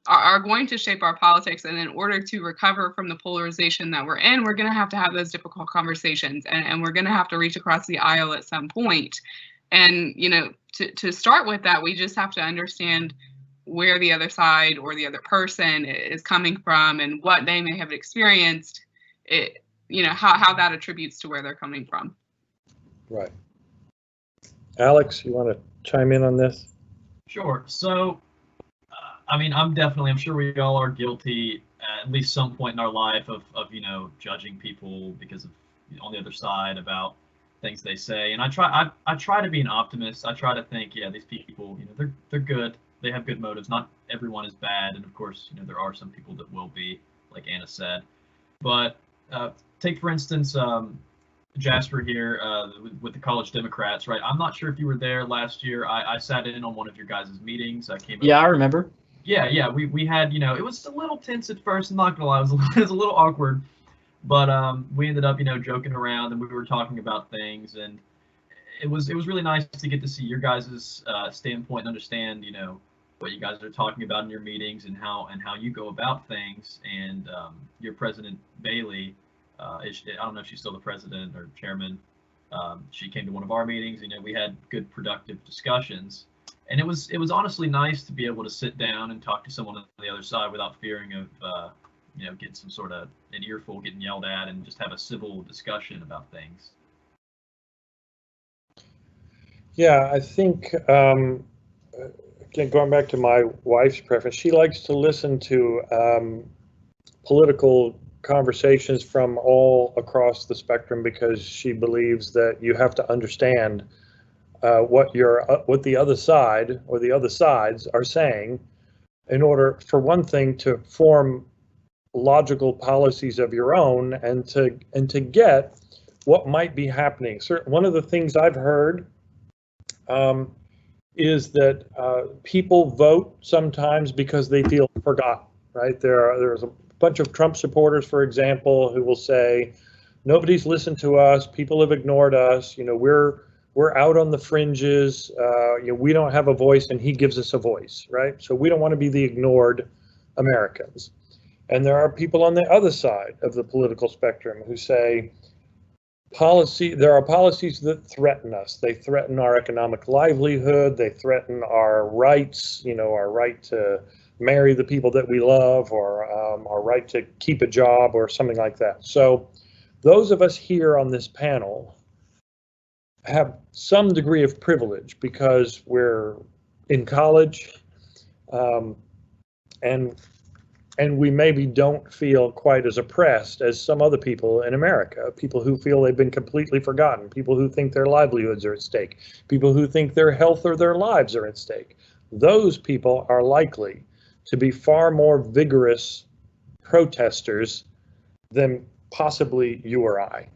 are going to shape our politics. And in order to recover from the polarization that we're in, we're going to have those difficult conversations, and we're going to have to reach across the aisle at some point. And, to start with that, we just have to understand where the other side or the other person is coming from and what they may have experienced, how that attributes to where they're coming from. Right. Alex, you want to chime in on this? Sure. So, I'm sure we all are guilty at least some point in our life of judging people because of on the other side about things they say. And I try to be an optimist. I try to think, yeah, these people, they're good. They have good motives. Not everyone is bad, and of course, there are some people that will be, like Anna said. But take for instance, Jasper here with the College Democrats, right? I'm not sure if you were there last year. I sat in on one of your guys' meetings. I came. Yeah, I remember. Yeah. We had, it was a little tense at first. I'm not gonna lie, it was a little awkward, but we ended up, joking around, and we were talking about things, and it was really nice to get to see your guys' standpoint and understand, what you guys are talking about in your meetings and how you go about things. And your President Bailey, I don't know if she's still the president or chairman. She came to one of our meetings. We had good, productive discussions. And it was honestly nice to be able to sit down and talk to someone on the other side without fearing of getting some sort of an earful, getting yelled at, and just have a civil discussion about things. Yeah, I think, again, going back to my wife's preference, she likes to listen to political conversations from all across the spectrum because she believes that you have to understand what the other side or the other sides are saying in order, for one thing, to form logical policies of your own and to get what might be happening. One of the things I've heard is that people vote sometimes because they feel forgotten, right? There's a bunch of Trump supporters, for example, who will say, nobody's listened to us, people have ignored us, we're out on the fringes, we don't have a voice and he gives us a voice, right? So we don't want to be the ignored Americans. And there are people on the other side of the political spectrum who say, there are policies that threaten us. They threaten our economic livelihood, they threaten our rights, our right to marry the people that we love, or our right to keep a job or something like that. So those of us here on this panel have some degree of privilege because we're in college, and we maybe don't feel quite as oppressed as some other people in America, people who feel they've been completely forgotten, people who think their livelihoods are at stake, people who think their health or their lives are at stake. Those people are likely to be far more vigorous protesters than possibly you or I.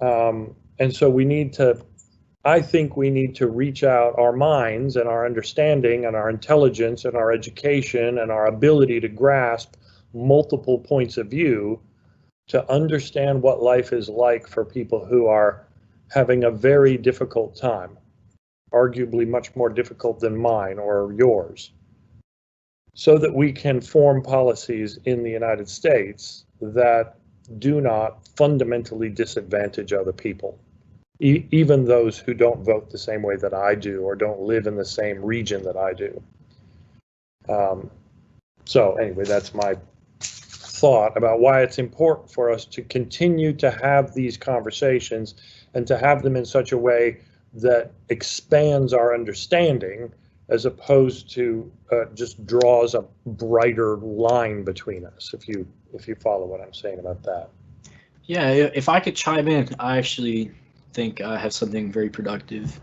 And so I think we need to reach out our minds and our understanding and our intelligence and our education and our ability to grasp multiple points of view to understand what life is like for people who are having a very difficult time, arguably much more difficult than mine or yours, so that we can form policies in the United States that do not fundamentally disadvantage other people. Even those who don't vote the same way that I do or don't live in the same region that I do. So anyway, that's my thought about why it's important for us to continue to have these conversations and to have them in such a way that expands our understanding as opposed to just draws a brighter line between us, if you follow what I'm saying about that. Yeah, if I could chime in, I actually think I have something very productive.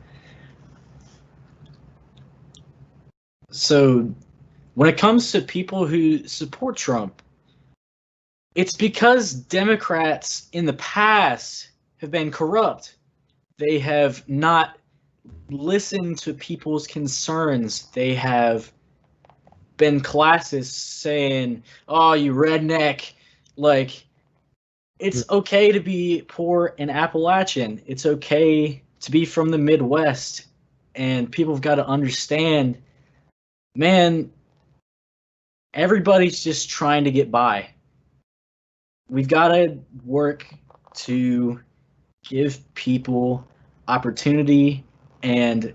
So when it comes to people who support Trump, it's because Democrats in the past have been corrupt. They have not listened to people's concerns. They have been classists saying, oh, you redneck, like, it's okay to be poor in Appalachian. It's okay to be from the Midwest. And people have got to understand, man, everybody's just trying to get by. We've got to work to give people opportunity and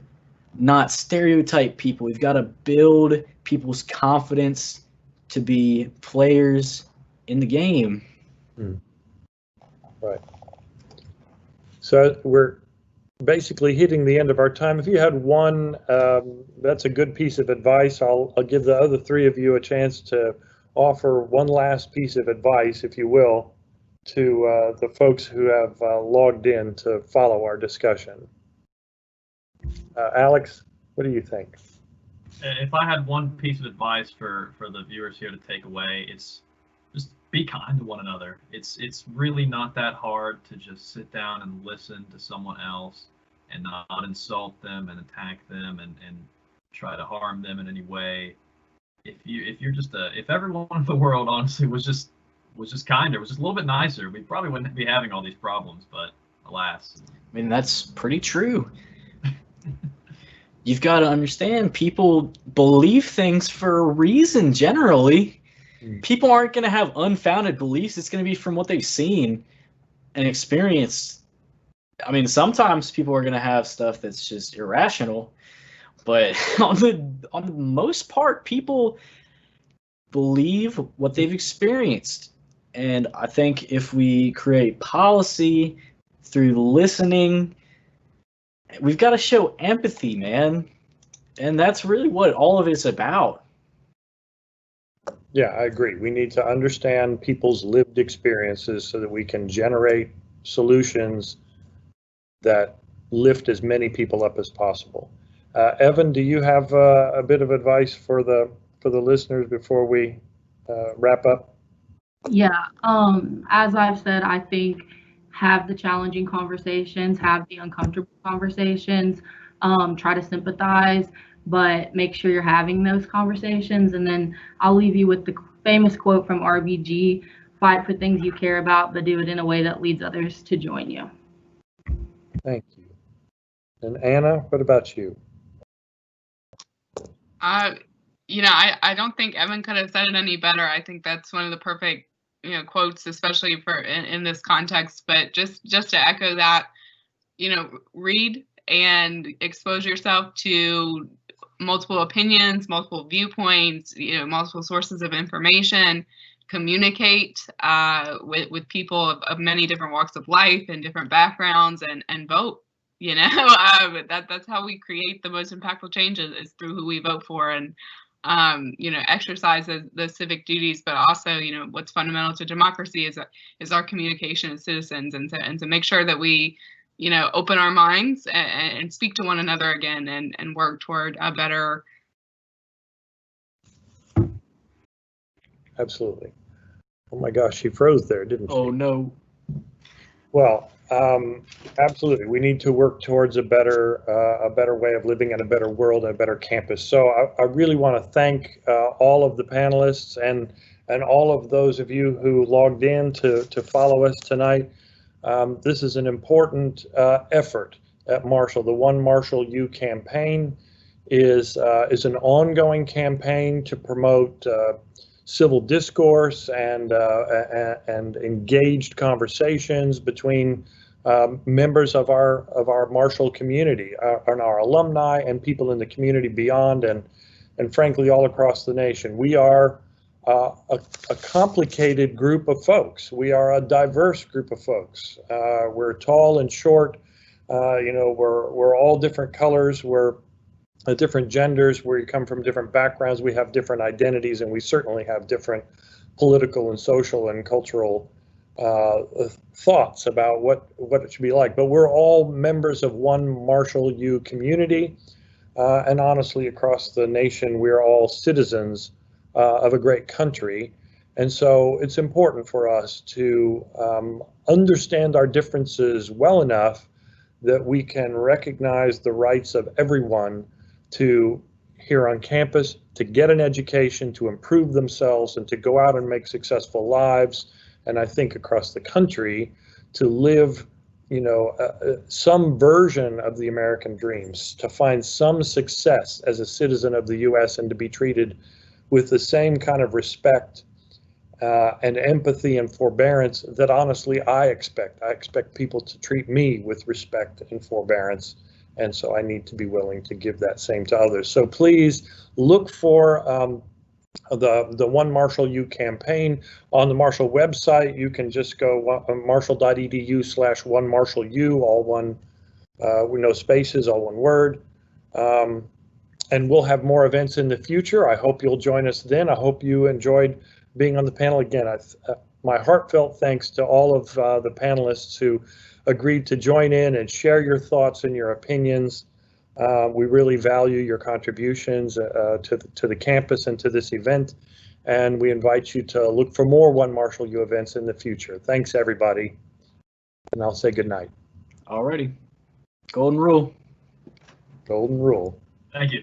not stereotype people. We've got to build people's confidence to be players in the game. Right. So we're basically hitting the end of our time. If you had one, that's a good piece of advice. I'll give the other three of you a chance to offer one last piece of advice, if you will, to the folks who have logged in to follow our discussion. Alex, what do you think? If I had one piece of advice for the viewers here to take away, it's just be kind to one another. It's really not that hard to just sit down and listen to someone else and not insult them and attack them and try to harm them in any way. If everyone in the world honestly was just kinder, was just a little bit nicer, we probably wouldn't be having all these problems, but alas. I mean, that's pretty true. You've got to understand, people believe things for a reason generally. People aren't going to have unfounded beliefs. It's going to be from what they've seen and experienced. I mean, sometimes people are going to have stuff that's just irrational, But on the most part, people believe what they've experienced. And I think if we create policy through listening, we've got to show empathy, man. And that's really what all of it's about. Yeah, I agree. We need to understand people's lived experiences so that we can generate solutions that lift as many people up as possible. Evan, do you have a bit of advice for the listeners before we wrap up? Yeah, as I've said, I think have the challenging conversations, have the uncomfortable conversations, try to sympathize, but make sure you're having those conversations. And then I'll leave you with the famous quote from RBG, fight for things you care about, but do it in a way that leads others to join you. Thank you. And Anna, what about you? You know, I don't think Evan could have said it any better. I think that's one of the perfect, you know, quotes, especially for in this context. But just to echo that, you know, read and expose yourself to multiple opinions, multiple viewpoints, you know, multiple sources of information. Communicate with people of many different walks of life and different backgrounds, and vote. You know, that's how we create the most impactful changes, is through who we vote for, and you know, exercise the civic duties, but also, you know, what's fundamental to democracy is our communication as citizens, and to make sure that we, you know, open our minds and speak to one another again, and work toward a better. Absolutely. Oh my gosh, she froze there, didn't she? Oh no. Well, absolutely. We need to work towards a better way of living and a better world, and a better campus. So I really want to thank all of the panelists and all of those of you who logged in to follow us tonight. This is an important effort at Marshall. The One Marshall U campaign is an ongoing campaign to promote civil discourse and engaged conversations between members of our Marshall community, and our alumni, and people in the community beyond, and frankly all across the nation. We are a complicated group of folks. We are a diverse group of folks. We're tall and short. You know, we're all different colors. We're different genders, where you come from different backgrounds. We have different identities, and we certainly have different political and social and cultural thoughts about what it should be like. But we're all members of one Marshall U community, and honestly, across the nation, we're all citizens of a great country. And so it's important for us to understand our differences well enough that we can recognize the rights of everyone to here on campus, to get an education, to improve themselves, and to go out and make successful lives. And I think across the country, to live, you know, some version of the American dreams, to find some success as a citizen of the U.S. and to be treated with the same kind of respect and empathy and forbearance that honestly I expect. I expect people to treat me with respect and forbearance. And so I need to be willing to give that same to others. So please look for the One Marshall U campaign on the Marshall website. You can just go marshall.edu/onemarshallU, all one, with no spaces, all one word. And we'll have more events in the future. I hope you'll join us then. I hope you enjoyed being on the panel again. My heartfelt thanks to all of the panelists who agreed to join in and share your thoughts and your opinions. We really value your contributions to the campus and to this event, and we invite you to look for more One Marshall U events in the future. Thanks, everybody, and I'll say good night. Alrighty. Golden rule. Golden rule. Thank you.